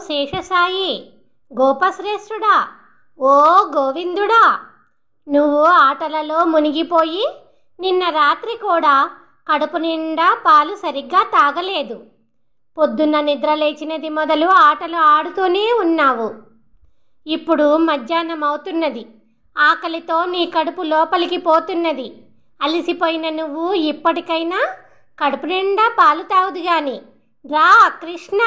శేషసాయి, గోపశ్రేష్ఠుడా, ఓ గోవిందుడా, నువ్వు ఆటలలో మునిగిపోయి నిన్న రాత్రి కూడా కడుపు నిండా పాలు సరిగ్గా తాగలేదు. పొద్దున్న నిద్ర లేచినది మొదలు ఆటలు ఆడుతూనే ఉన్నావు. ఇప్పుడు మధ్యాహ్నం అవుతున్నది. ఆకలితో నీ కడుపు లోపలికి పోతున్నది. అలసిపోయిన నువ్వు ఇప్పటికైనా కడుపు నిండా పాలు తాగుదు గాని రా కృష్ణ,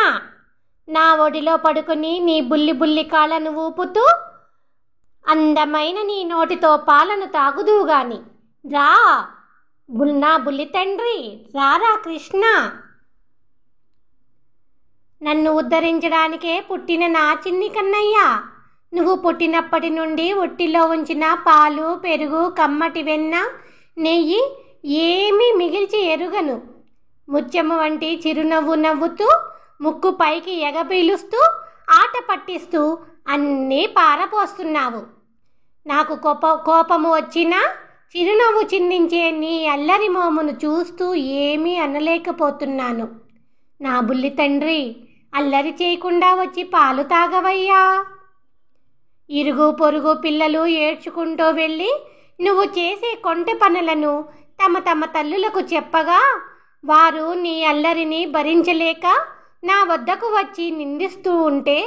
నా ఒడిలో పడుకుని నీ బుల్లి బుల్లి కాళ్ళను ఊపుతూ అందమైన నీ నోటితో పాలను తాగుదువు గాని రా నా బుల్లి తండ్రి, రారా కృష్ణ. నన్ను ఉద్ధరించడానికే పుట్టిన నా చిన్ని కన్నయ్య, నువ్వు పుట్టినప్పటి నుండి ఒట్టిలో ఉంచిన పాలు, పెరుగు, కమ్మటి వెన్న, నెయ్యి ఏమీ మిగిల్చి ఎరుగను. ముత్యము వంటి చిరునవ్వు నవ్వుతూ, ముక్కు పైకి ఎగపీలుస్తూ, ఆట పట్టిస్తూ అన్నీ పారపోస్తున్నావు. నాకు కోపము వచ్చినా చిరునవ్వు చిందించే నీ అల్లరి మోమును చూస్తూ ఏమీ అనలేకపోతున్నాను. నా బుల్లి తండ్రి, అల్లరి చేయకుండా వచ్చి పాలు తాగవయ్యా. ఇరుగు పొరుగు పిల్లలు ఏడ్చుకుంటూ వెళ్ళి నువ్వు చేసే కొంటె పనులను తమ తమ తల్లులకు చెప్పగా వారు నీ అల్లరిని భరించలేక నా వద్దకు వచ్చి నిందిస్తూ ఉంటే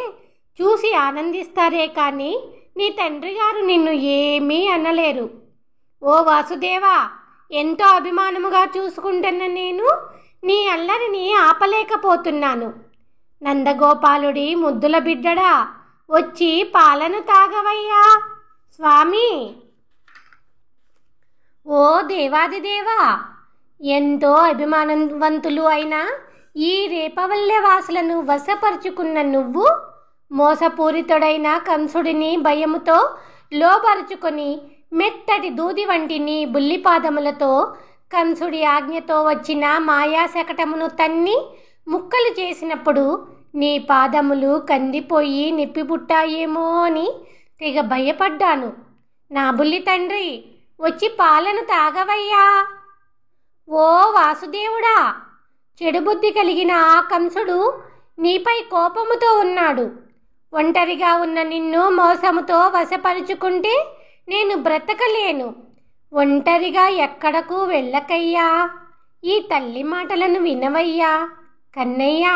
చూసి ఆనందిస్తారే కానీ నీ తండ్రి గారు నిన్ను ఏమీ అనలేరు. ఓ వాసుదేవా, ఎంతో అభిమానముగా చూసుకుంటున్న నేను నీ అల్లరిని ఆపలేకపోతున్నాను. నందగోపాలుడి ముద్దుల బిడ్డడా, వచ్చి పాలను తాగవయ్యా స్వామి. ఓ దేవాదిదేవా, ఎంతో అభిమానవంతులు అయిన ఈ రేపవల్లె వాసులను వశపరుచుకున్న నువ్వు మోసపూరితుడైన కంసుడిని భయముతో లోబరుచుకొని మెత్తటి దూది వంటి నీ బుల్లిపాదములతో కంసుడి ఆజ్ఞతో వచ్చిన మాయాశకటమును తన్ని ముక్కలు చేసినప్పుడు నీ పాదములు కందిపోయి నిప్పిపుట్టాయేమో అని తెగ భయపడ్డాను. నా బుల్లి తండ్రి, వచ్చి పాలను తాగవయ్యా. ఓ వాసుదేవుడా, చెడుబుద్ధి కలిగిన ఆ కంసుడు నీపై కోపముతో ఉన్నాడు. ఒంటరిగా ఉన్న నిన్ను మోసముతో వశపరుచుకుంటే నేను బ్రతకలేను. ఒంటరిగా ఎక్కడకు వెళ్ళకయ్యా. ఈ తల్లి మాటలను వినవయ్యా కన్నయ్యా.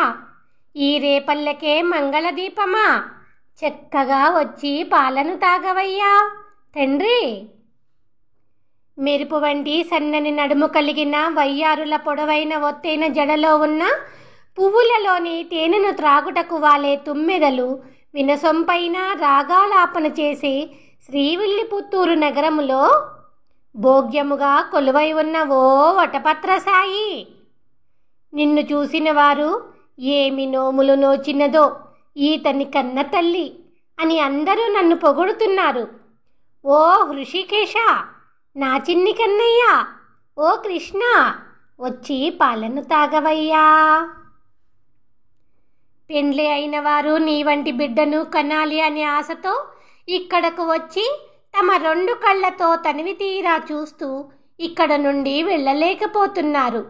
ఈ రేపల్లెకే మంగళదీపమా, చక్కగా వచ్చి పాలను తాగవయ్యా తండ్రి. మెరుపు వంటి సన్నని నడుము కలిగిన వయ్యారుల పొడవైన ఒత్తైన జడలో ఉన్న పువ్వులలోని తేనెను త్రాగుటకు వాలే తుమ్మెదలు వినసొంపైన రాగాలాపన చేసి శ్రీవిల్లిపుత్తూరు నగరములో భోగ్యముగా కొలువై ఉన్న ఓ వటపత్రసాయి, నిన్ను చూసిన వారు ఏమి నోములు నోచినదో ఈతని కన్న తల్లి అని అందరూ నన్ను పొగుడుతున్నారు. ఓ హృషికేశ, నా చిన్ని కన్నయ్య, ఓ కృష్ణ, వచ్చి పాలను తాగవయ్యా. పెండ్లి అయిన వారు నీ వంటి బిడ్డను కనాలి అనే ఆశతో ఇక్కడకు వచ్చి తమ రెండు కళ్ళతో తనివి తీరా చూస్తూ ఇక్కడ నుండి వెళ్ళలేకపోతున్నారు.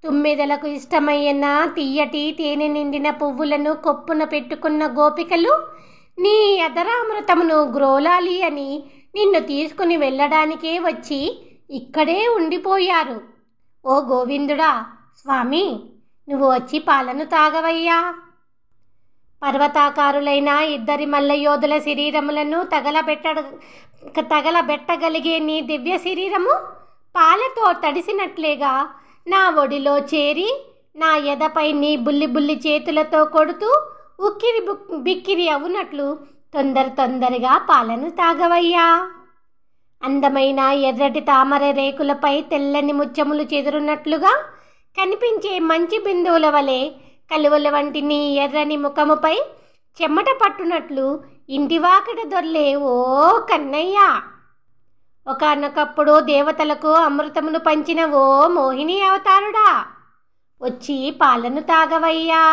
తుమ్మెదలకు ఇష్టమైన తీయటి తేనె నిండిన పువ్వులను కొప్పున పెట్టుకున్న గోపికలు నీ అదరామృతమును గ్రోలాలి అని నిన్ను తీసుకుని వెళ్ళడానికే వచ్చి ఇక్కడే ఉండిపోయారు. ఓ గోవిందుడా స్వామి, నువ్వు వచ్చి పాలను తాగవయ్యా. పర్వతాకారులైన ఇద్దరి మల్లయోధుల శరీరములను తగలబెట్టగలిగే నీ దివ్య శరీరము పాలతో తడిసినట్లేగా నా ఒడిలో చేరి నా ఎదపై నీ బుల్లి బుల్లి చేతులతో కొడుతూ ఉక్కిరి బిక్కిరి అవునట్లు తొందరగా పాలను తాగవయ్యా. అందమైన ఎర్రటి తామర రేకులపై తెల్లని ముత్యములు చెదురున్నట్లుగా కనిపించే మంచి బిందువుల వలె కలువల వంటి నీ ఎర్రని ముఖముపై చెమట పట్టునట్లు ఇంటివాకిట దొర్లే ఓ కన్నయ్య. ఒకానొకప్పుడు దేవతలకు అమృతమును పంచిన ఓ మోహిని అవతారుడా, వచ్చి పాలను తాగవయ్యా.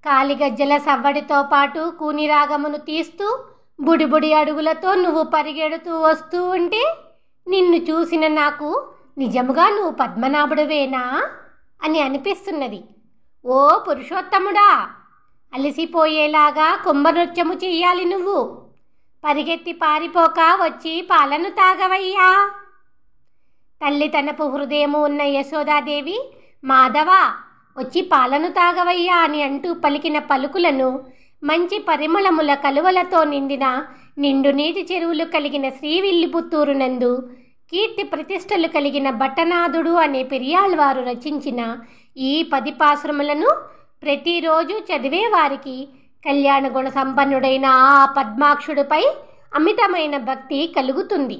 కాలిగజ్జల సవ్వడితో పాటు కూని రాగమును తీస్తూ బుడిబుడి అడుగులతో నువ్వు పరిగెడుతూ వస్తూ ఉంటే నిన్ను చూసిన నాకు నిజముగా నువ్వు పద్మనాభుడివేనా అని అనిపిస్తున్నది. ఓ పురుషోత్తముడా, అలసిపోయేలాగా కుంభనృత్యము చెయ్యాలి నువ్వు. పరిగెత్తి పారిపోక వచ్చి పాలను తాగవయ్యా. తల్లితనపు హృదయము ఉన్న యశోదాదేవి, మాధవ వచ్చి పాలను తాగవయ్యా అని అంటూ పలికిన పలుకులను మంచి పరిమళముల కలువలతో నిండిన నిండు నీటి చెరువులు కలిగిన శ్రీవిల్లిపుత్తూరు నందు కీర్తి ప్రతిష్టలు కలిగిన భట్టనాథుడు అనే పెరియాళ్వారు రచించిన ఈ 10 పాసురములను ప్రతిరోజు చదివే వారికి కళ్యాణ గుణ సంపన్నుడైన ఆ పద్మాక్షుడిపై అమితమైన భక్తి కలుగుతుంది.